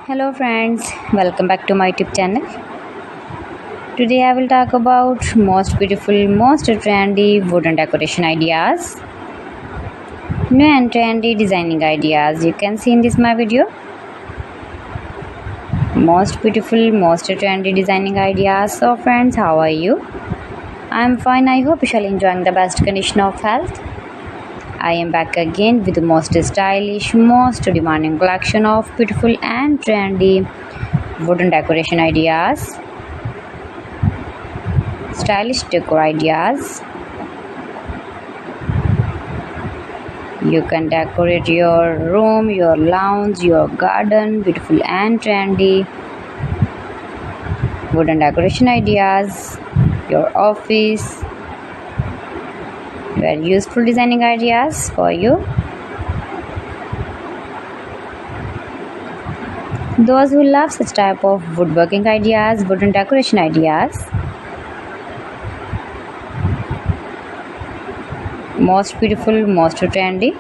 Hello friends, welcome back to my YouTube channel. Today I will talk about most beautiful, most trendy wooden decoration ideas. New and trendy designing ideas you can see in this my video. Most beautiful, most trendy designing ideas. So friends, how are you? I am fine. I hope you shall enjoying the best condition of health. I am back again with the most stylish, most demanding collection of beautiful and trendy wooden decoration ideas, stylish decor ideas. You can decorate your room, your lounge, your garden, beautiful and trendy wooden decoration ideas, your office. Very useful designing ideas for you. Those who love such type of woodworking ideas, wooden decoration ideas. Most beautiful, most trendy.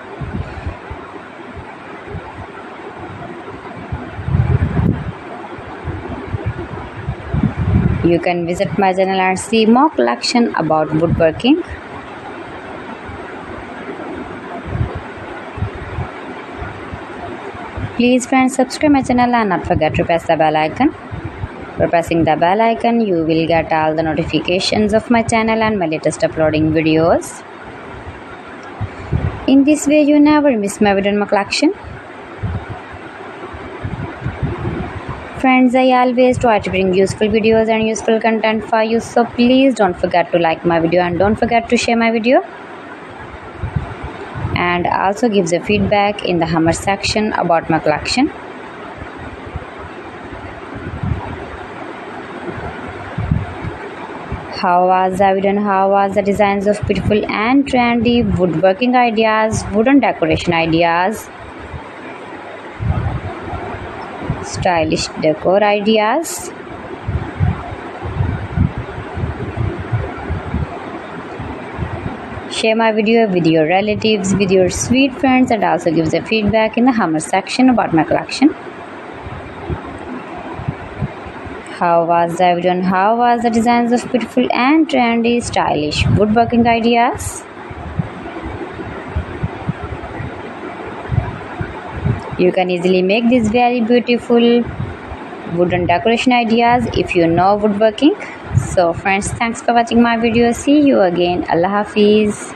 You can visit my channel and see more collection about woodworking. Please friends, subscribe my channel and not forget to press the bell icon. By pressing the bell icon, you will get all the notifications of my channel and my latest uploading videos. In this way, you never miss my video in my collection. Friends, I always try to bring useful videos and useful content for you, so please don't forget to like my video and don't forget to share my video. And also gives a feedback in the comment section about my collection. How was the video and how was the designs of beautiful and trendy woodworking ideas, wooden decoration ideas, stylish decor ideas. Share my video with your relatives, with your sweet friends, and also gives a feedback in the comment section about my collection. How was the video and how was the designs of beautiful and trendy stylish woodworking ideas? You can easily make these very beautiful wooden decoration ideas if you know woodworking. So friends, thanks for watching my video. See you again. Allah Hafiz.